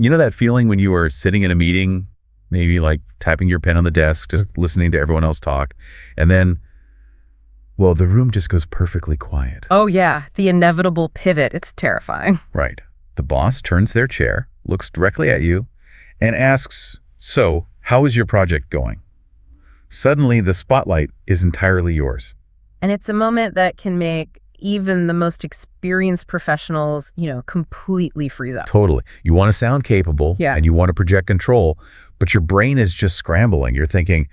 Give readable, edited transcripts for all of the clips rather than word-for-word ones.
You know that feeling when you are sitting in a meeting, maybe like tapping your pen on the desk, just listening to everyone else talk, and then, well, the room just goes perfectly quiet. Oh yeah, the inevitable pivot. It's terrifying. Right. The boss turns their chair, looks directly at you, and asks, "So, how is your project going?" Suddenly, the spotlight is entirely yours. And it's a moment that can make even the most experienced professionals, completely freeze up. Totally. You want to sound capable, Yeah. and you want to project control, but your brain is just scrambling. You're thinking,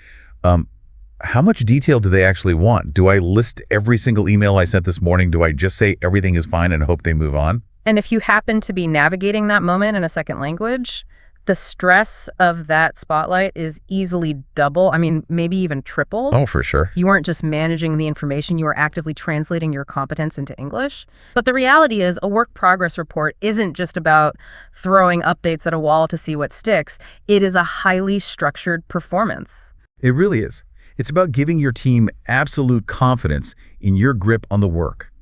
how much detail do they actually want? Do I list every single email I sent this morning? Do I just say everything is fine and hope they move on? And if you happen to be navigating that moment in a second language, the stress of that spotlight is easily double, maybe even triple. Oh, for sure. You aren't just managing the information, you are actively translating your competence into English. But the reality is a work progress report isn't just about throwing updates at a wall to see what sticks. It is a highly structured performance. It really is. It's about giving your team absolute confidence in your grip on the work.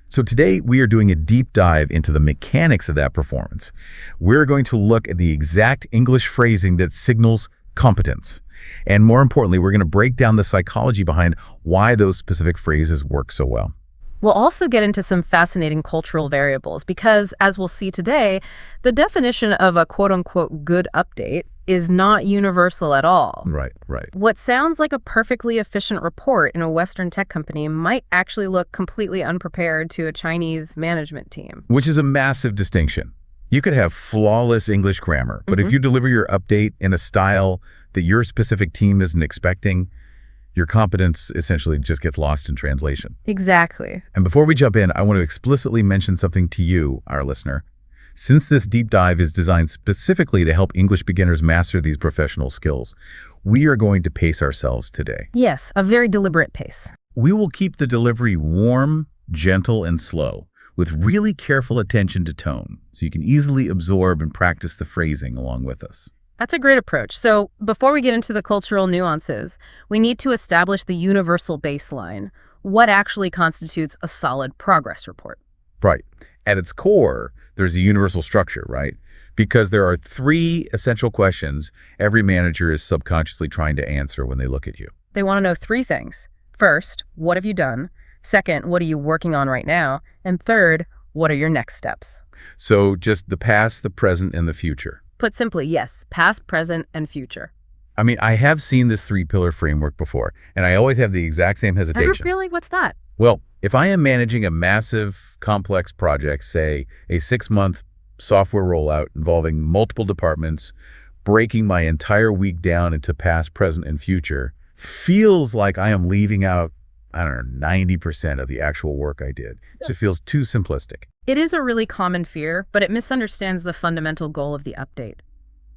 So today we are doing a deep dive into the mechanics of that performance. We're going to look at the exact English phrasing that signals competence. And more importantly, we're going to break down the psychology behind why those specific phrases work so well. We'll also get into some fascinating cultural variables because, as we'll see today, the definition of a quote-unquote good update is not universal at all. Right. What sounds like a perfectly efficient report in a Western tech company might actually look completely unprepared to a Chinese management team. Which is a massive distinction. You could have flawless English grammar, but if you deliver your update in a style that your specific team isn't expecting, your competence essentially just gets lost in translation. Exactly. And before we jump in, I want to explicitly mention something to you, our listener. Since this deep dive is designed specifically to help English beginners master these professional skills, we are going to pace ourselves today. Yes, a very deliberate pace. We will keep the delivery warm, gentle, and slow, with really careful attention to tone, so you can easily absorb and practice the phrasing along with us. That's a great approach. So before we get into the cultural nuances, we need to establish the universal baseline. What actually constitutes a solid progress report? Right. At its core, there's a universal structure, right? Because there are 3 essential questions every manager is subconsciously trying to answer when they look at you. They want to know 3 things. First, what have you done? Second, what are you working on right now? And third, what are your next steps? So just the past, the present, and the future. Put simply, yes, past, present, and future. I have seen this 3-pillar framework before, and I always have the exact same hesitation. Really? What's that? Well, if I am managing a massive, complex project, say a 6-month software rollout involving multiple departments, breaking my entire week down into past, present, and future, feels like I am leaving out, 90% of the actual work I did. It just feels too simplistic. It is a really common fear, but it misunderstands the fundamental goal of the update.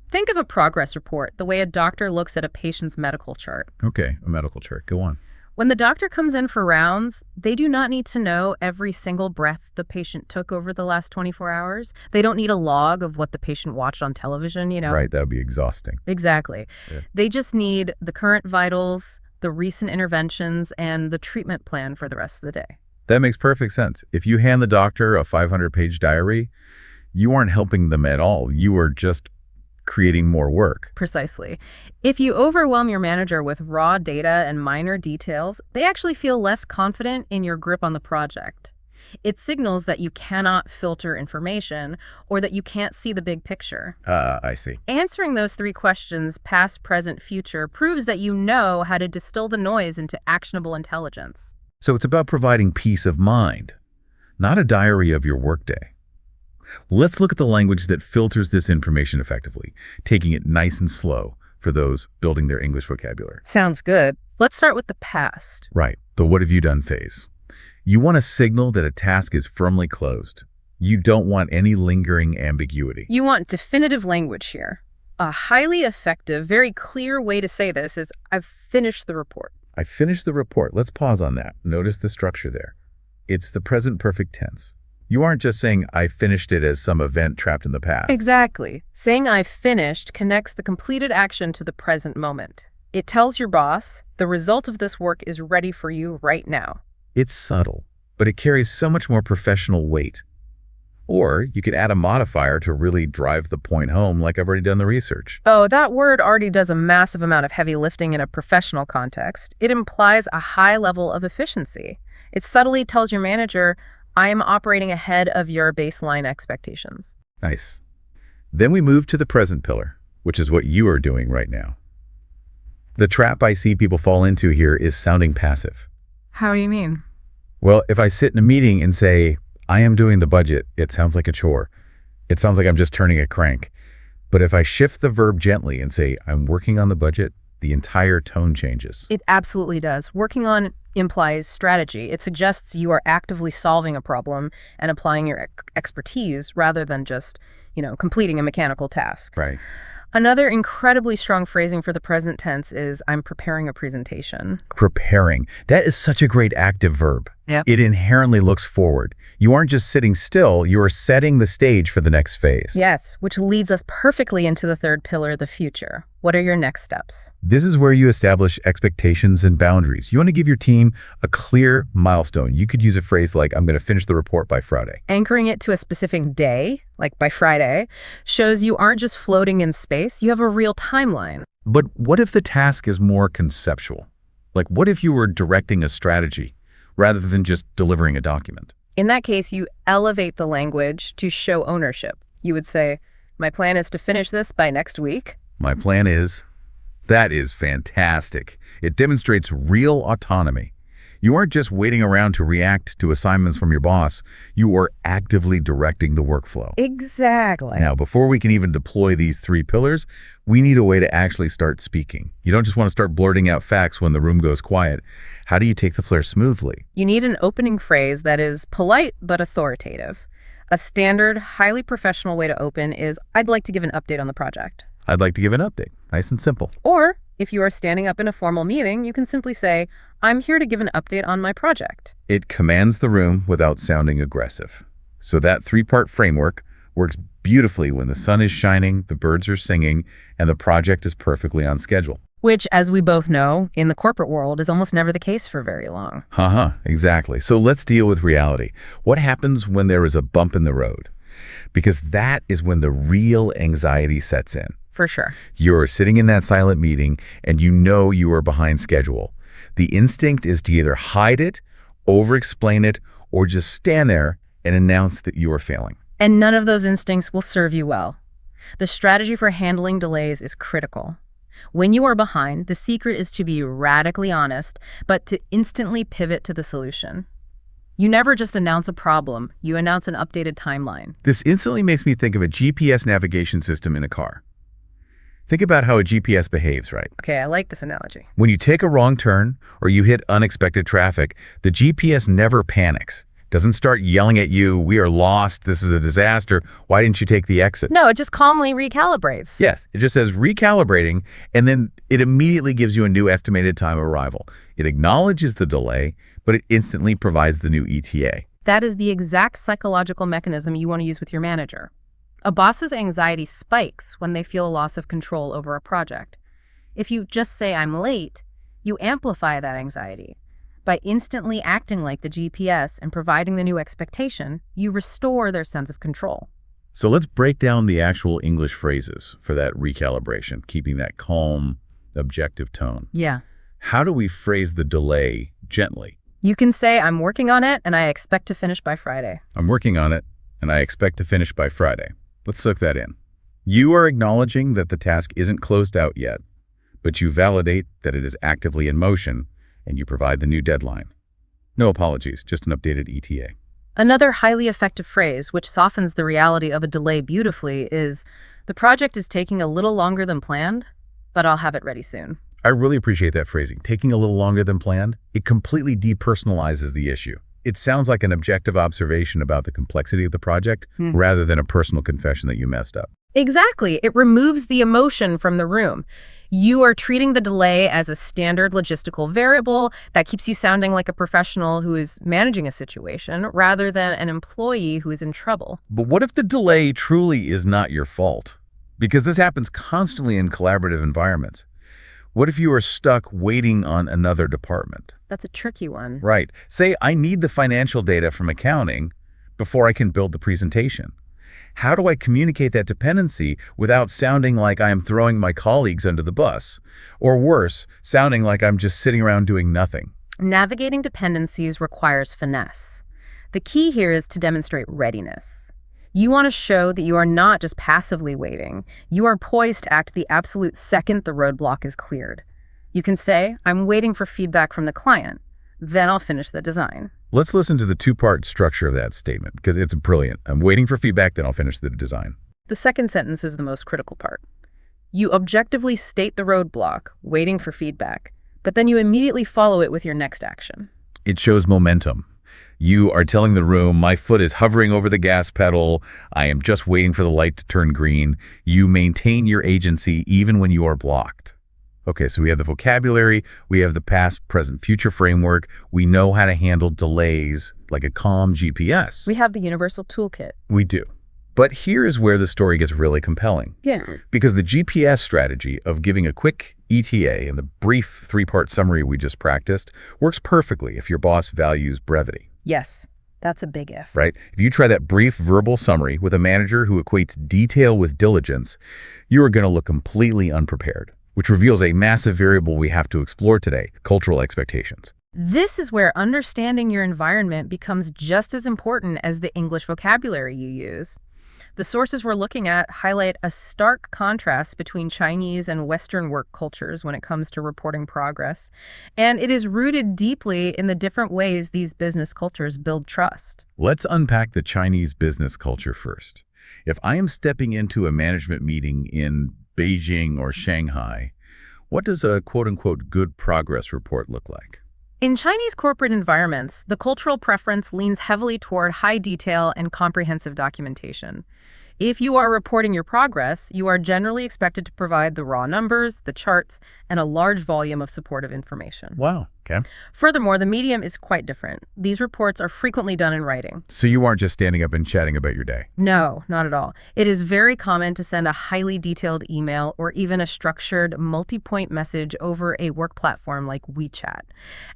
Think of a progress report the way a doctor looks at a patient's medical chart. Okay, a medical chart. Go on. When the doctor comes in for rounds, they do not need to know every single breath the patient took over the last 24 hours. They don't need a log of what the patient watched on television, Right, that would be exhausting. Exactly. Yeah. They just need the current vitals, the recent interventions, and the treatment plan for the rest of the day. That makes perfect sense. If you hand the doctor a 500-page diary, you aren't helping them at all. You are just creating more work. Precisely. If you overwhelm your manager with raw data and minor details, they actually feel less confident in your grip on the project. It signals that you cannot filter information or that you can't see the big picture. I see. Answering those 3 questions, past, present, future, proves that you know how to distill the noise into actionable intelligence. So it's about providing peace of mind, not a diary of your workday. Let's look at the language that filters this information effectively, taking it nice and slow for those building their English vocabulary. Sounds good. Let's start with the past. Right, the what have you done phase. You want to signal that a task is firmly closed. You don't want any lingering ambiguity. You want definitive language here. A highly effective, very clear way to say this is, I've finished the report. I finished the report. Let's pause on that. Notice the structure there. It's the present perfect tense. You aren't just saying, I finished it as some event trapped in the past. Exactly. Saying I've finished connects the completed action to the present moment. It tells your boss, the result of this work is ready for you right now. It's subtle, but it carries so much more professional weight. Or you could add a modifier to really drive the point home like I've already done the research. Oh, that word already does a massive amount of heavy lifting in a professional context. It implies a high level of efficiency. It subtly tells your manager, I am operating ahead of your baseline expectations. Nice. Then we move to the present pillar, which is what you are doing right now. The trap I see people fall into here is sounding passive. How do you mean? Well, if I sit in a meeting and say, I am doing the budget, it sounds like a chore. It sounds like I'm just turning a crank. But if I shift the verb gently and say, I'm working on the budget, the entire tone changes. It absolutely does. Working on implies strategy. It suggests you are actively solving a problem and applying your expertise rather than just, completing a mechanical task. Right. Another incredibly strong phrasing for the present tense is I'm preparing a presentation. Preparing. That is such a great active verb. Yep. It inherently looks forward. You aren't just sitting still, you are setting the stage for the next phase. Yes, which leads us perfectly into the third pillar, the future. What are your next steps? This is where you establish expectations and boundaries. You want to give your team a clear milestone. You could use a phrase like, I'm going to finish the report by Friday. Anchoring it to a specific day, like by Friday, shows you aren't just floating in space, you have a real timeline. But what if the task is more conceptual? Like, what if you were directing a strategy rather than just delivering a document? In that case, you elevate the language to show ownership. You would say, my plan is to finish this by next week. My plan is. That is fantastic. It demonstrates real autonomy. You aren't just waiting around to react to assignments from your boss. You are actively directing the workflow. Exactly. Now, before we can even deploy these three pillars, we need a way to actually start speaking. You don't just want to start blurting out facts when the room goes quiet. How do you take the flare smoothly? You need an opening phrase that is polite but authoritative. A standard, highly professional way to open is, I'd like to give an update on the project. I'd like to give an update. Nice and simple. Or, if you are standing up in a formal meeting, you can simply say, I'm here to give an update on my project. It commands the room without sounding aggressive. So that three-part framework works beautifully when the sun is shining, the birds are singing, and the project is perfectly on schedule. Which, as we both know, in the corporate world is almost never the case for very long. Exactly. So let's deal with reality. What happens when there is a bump in the road? Because that is when the real anxiety sets in. For sure. You're sitting in that silent meeting and you know you are behind schedule. The instinct is to either hide it, over-explain it, or just stand there and announce that you are failing. And none of those instincts will serve you well. The strategy for handling delays is critical. When you are behind, the secret is to be radically honest, but to instantly pivot to the solution. You never just announce a problem, you announce an updated timeline. This instantly makes me think of a GPS navigation system in a car. Think about how a GPS behaves, right? Okay, I like this analogy. When you take a wrong turn or you hit unexpected traffic, the GPS never panics. Doesn't start yelling at you, we are lost, this is a disaster, why didn't you take the exit? No, it just calmly recalibrates. Yes, it just says recalibrating, and then it immediately gives you a new estimated time of arrival. It acknowledges the delay, but it instantly provides the new ETA. That is the exact psychological mechanism you want to use with your manager. A boss's anxiety spikes when they feel a loss of control over a project. If you just say, I'm late, you amplify that anxiety. By instantly acting like the GPS and providing the new expectation, you restore their sense of control. So let's break down the actual English phrases for that recalibration, keeping that calm, objective tone. Yeah. How do we phrase the delay gently? You can say, I'm working on it and I expect to finish by Friday. I'm working on it and I expect to finish by Friday. Let's soak that in. You are acknowledging that the task isn't closed out yet, but you validate that it is actively in motion and you provide the new deadline. No apologies, just an updated ETA. Another highly effective phrase, which softens the reality of a delay beautifully, is, the project is taking a little longer than planned, but I'll have it ready soon. I really appreciate that phrasing. Taking a little longer than planned, it completely depersonalizes the issue. It sounds like an objective observation about the complexity of the project rather than a personal confession that you messed up. Exactly. It removes the emotion from the room. You are treating the delay as a standard logistical variable that keeps you sounding like a professional who is managing a situation rather than an employee who is in trouble. But what if the delay truly is not your fault? Because this happens constantly in collaborative environments. What if you are stuck waiting on another department? That's a tricky one. Right. Say, I need the financial data from accounting, before I can build the presentation? How do I communicate that dependency without sounding like I am throwing my colleagues under the bus? Or worse, sounding like I'm just sitting around doing nothing? Navigating dependencies requires finesse. The key here is to demonstrate readiness. You want to show that you are not just passively waiting. You are poised to act the absolute second the roadblock is cleared. You can say, I'm waiting for feedback from the client. Then I'll finish the design. Let's listen to the two-part structure of that statement, because it's brilliant. I'm waiting for feedback, then I'll finish the design. The second sentence is the most critical part. You objectively state the roadblock, waiting for feedback, but then you immediately follow it with your next action. It shows momentum. You are telling the room, my foot is hovering over the gas pedal. I am just waiting for the light to turn green. You maintain your agency even when you are blocked. Okay, so we have the vocabulary, we have the past, present, future framework. We know how to handle delays like a calm GPS. We have the universal toolkit. We do. But here is where the story gets really compelling. Yeah. Because the GPS strategy of giving a quick ETA and the brief three-part summary we just practiced works perfectly if your boss values brevity. Yes, that's a big if. Right? If you try that brief verbal summary with a manager who equates detail with diligence, you are going to look completely unprepared, which reveals a massive variable we have to explore today, cultural expectations. This is where understanding your environment becomes just as important as the English vocabulary you use. The sources we're looking at highlight a stark contrast between Chinese and Western work cultures when it comes to reporting progress, and it is rooted deeply in the different ways these business cultures build trust. Let's unpack the Chinese business culture first. If I am stepping into a management meeting in Beijing or Shanghai, what does a quote-unquote good progress report look like? In Chinese corporate environments, the cultural preference leans heavily toward high detail and comprehensive documentation. If you are reporting your progress, you are generally expected to provide the raw numbers, the charts, and a large volume of supportive information. Wow. Okay. Furthermore, the medium is quite different. These reports are frequently done in writing. So you aren't just standing up and chatting about your day? No, not at all. It is very common to send a highly detailed email or even a structured multi-point message over a work platform like WeChat.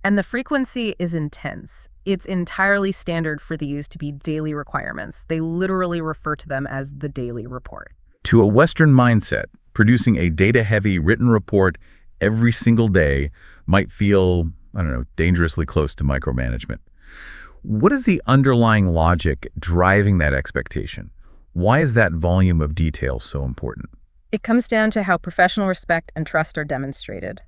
And the frequency is intense. It's entirely standard for these to be daily requirements. They literally refer to them as the daily report. To a Western mindset, producing a data-heavy written report every single day might feel, dangerously close to micromanagement. What is the underlying logic driving that expectation? Why is that volume of detail so important? It comes down to how professional respect and trust are demonstrated.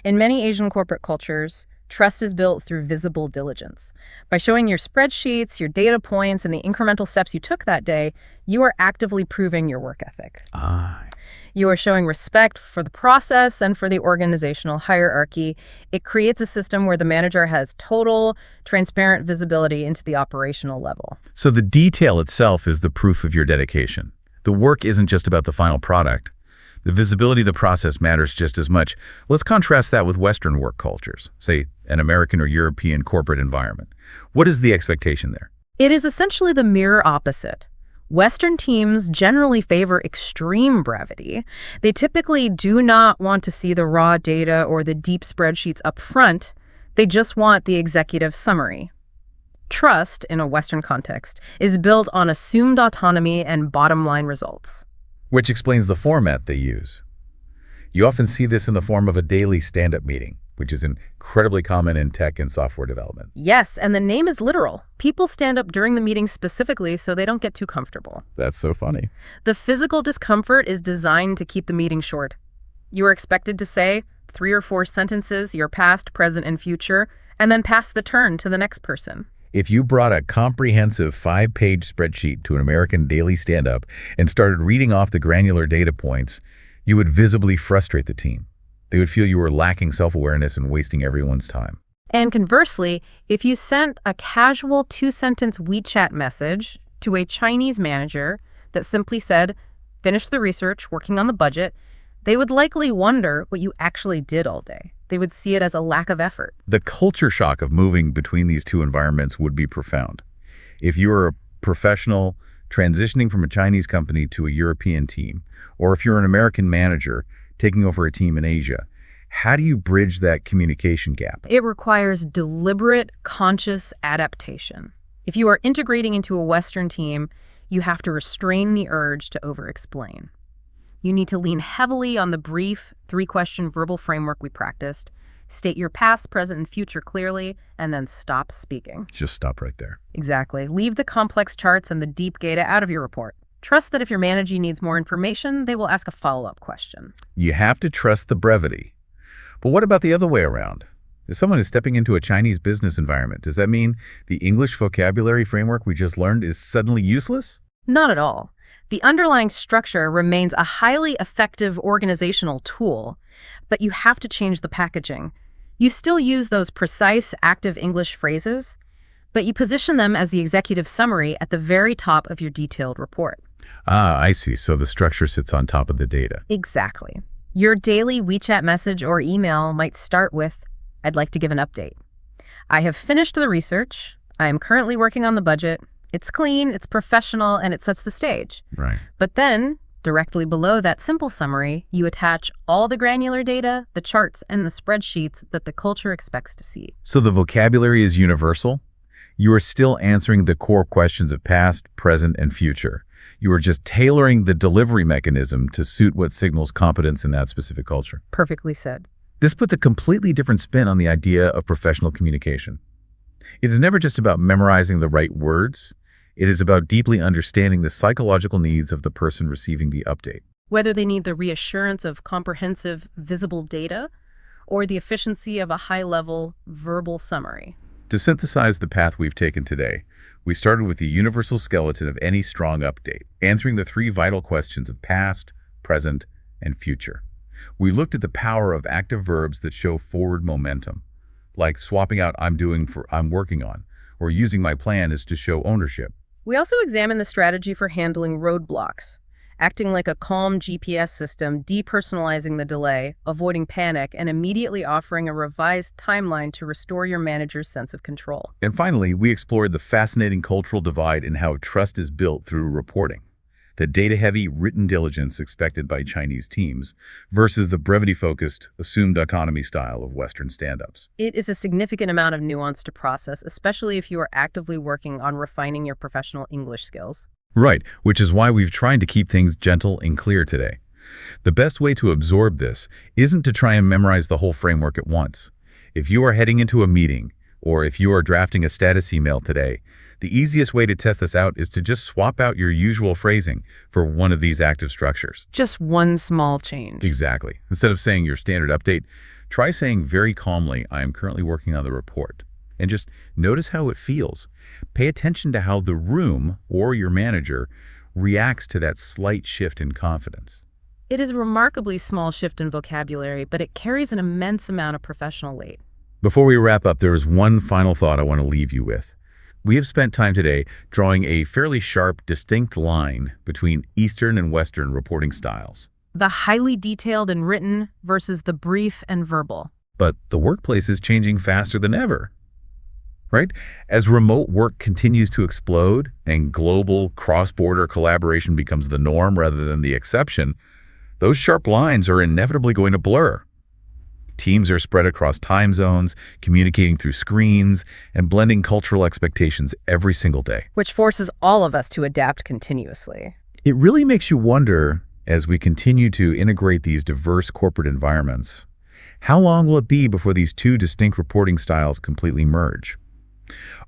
In many Asian corporate cultures, trust is built through visible diligence. By showing your spreadsheets, your data points, and the incremental steps you took that day, you are actively proving your work ethic. You are showing respect for the process and for the organizational hierarchy. It creates a system where the manager has total, transparent visibility into the operational level. So the detail itself is the proof of your dedication. The work isn't just about the final product. The visibility of the process matters just as much. Let's contrast that with Western work cultures, say an American or European corporate environment. What is the expectation there? It is essentially the mirror opposite. Western teams generally favor extreme brevity. They typically do not want to see the raw data or the deep spreadsheets up front. They just want the executive summary. Trust, in a Western context, is built on assumed autonomy and bottom-line results. Which explains the format they use. You often see this in the form of a daily stand-up meeting, which is incredibly common in tech and software development. Yes, and the name is literal. People stand up during the meeting specifically so they don't get too comfortable. That's so funny. The physical discomfort is designed to keep the meeting short. You are expected to say 3 or 4 sentences, your past, present, and future, and then pass the turn to the next person. If you brought a comprehensive 5-page spreadsheet to an American daily stand-up and started reading off the granular data points, you would visibly frustrate the team. They would feel you were lacking self-awareness and wasting everyone's time. And conversely, if you sent a casual 2-sentence WeChat message to a Chinese manager that simply said, finish the research, working on the budget, they would likely wonder what you actually did all day. They would see it as a lack of effort. The culture shock of moving between these two environments would be profound. If you are a professional transitioning from a Chinese company to a European team, or if you're an American manager taking over a team in Asia, how do you bridge that communication gap? It requires deliberate, conscious adaptation. If you are integrating into a Western team, you have to restrain the urge to over-explain. You need to lean heavily on the brief, 3-question verbal framework we practiced, state your past, present, and future clearly, and then stop speaking. Just stop right there. Exactly. Leave the complex charts and the deep data out of your report. Trust that if your manager needs more information, they will ask a follow-up question. You have to trust the brevity. But what about the other way around? If someone is stepping into a Chinese business environment, does that mean the English vocabulary framework we just learned is suddenly useless? Not at all. The underlying structure remains a highly effective organizational tool, but you have to change the packaging. You still use those precise, active English phrases, but you position them as the executive summary at the very top of your detailed report. Ah, I see. So the structure sits on top of the data. Exactly. Your daily WeChat message or email might start with, "I'd like to give an update. I have finished the research. I am currently working on the budget. It's clean, it's professional, and it sets the stage." Right. But then, directly below that simple summary, you attach all the granular data, the charts, and the spreadsheets that the culture expects to see. So the vocabulary is universal? You are still answering the core questions of past, present, and future. You are just tailoring the delivery mechanism to suit what signals competence in that specific culture. Perfectly said. This puts a completely different spin on the idea of professional communication. It is never just about memorizing the right words. It is about deeply understanding the psychological needs of the person receiving the update. Whether they need the reassurance of comprehensive, visible data or the efficiency of a high-level verbal summary. To synthesize the path we've taken today, we started with the universal skeleton of any strong update, answering the 3 vital questions of past, present, and future. We looked at the power of active verbs that show forward momentum, like swapping out "I'm doing" for "I'm working on," or using "my plan" is to show ownership. We also examined the strategy for handling roadblocks, acting like a calm GPS system, depersonalizing the delay, avoiding panic, and immediately offering a revised timeline to restore your manager's sense of control. And finally, we explored the fascinating cultural divide in how trust is built through reporting, the data-heavy written diligence expected by Chinese teams versus the brevity-focused, assumed autonomy style of Western stand-ups. It is a significant amount of nuance to process, especially if you are actively working on refining your professional English skills. Right, which is why we've tried to keep things gentle and clear today. The best way to absorb this isn't to try and memorize the whole framework at once. If you are heading into a meeting, or if you are drafting a status email today, the easiest way to test this out is to just swap out your usual phrasing for one of these active structures. Just one small change. Exactly. Instead of saying your standard update, try saying very calmly, "I am currently working on the report." And just notice how it feels. Pay attention to how the room or your manager reacts to that slight shift in confidence. It is a remarkably small shift in vocabulary, but it carries an immense amount of professional weight. Before we wrap up, there is one final thought I want to leave you with. We have spent time today drawing a fairly sharp, distinct line between Eastern and Western reporting styles. The highly detailed and written versus the brief and verbal. But the workplace is changing faster than ever. Right? As remote work continues to explode and global cross-border collaboration becomes the norm rather than the exception, those sharp lines are inevitably going to blur. Teams are spread across time zones, communicating through screens, and blending cultural expectations every single day. Which forces all of us to adapt continuously. It really makes you wonder, as we continue to integrate these diverse corporate environments, how long will it be before these 2 distinct reporting styles completely merge?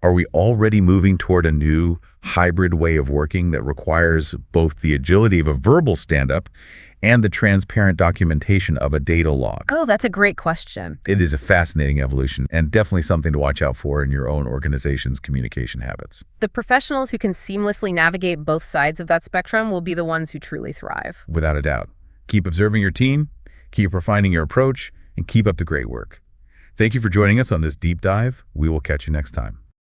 Are we already moving toward a new, hybrid way of working that requires both the agility of a verbal stand-up and the transparent documentation of a data log? Oh, that's a great question. It is a fascinating evolution and definitely something to watch out for in your own organization's communication habits. The professionals who can seamlessly navigate both sides of that spectrum will be the ones who truly thrive. Without a doubt. Keep observing your team, keep refining your approach, and keep up the great work. Thank you for joining us on this deep dive. We will catch you next time.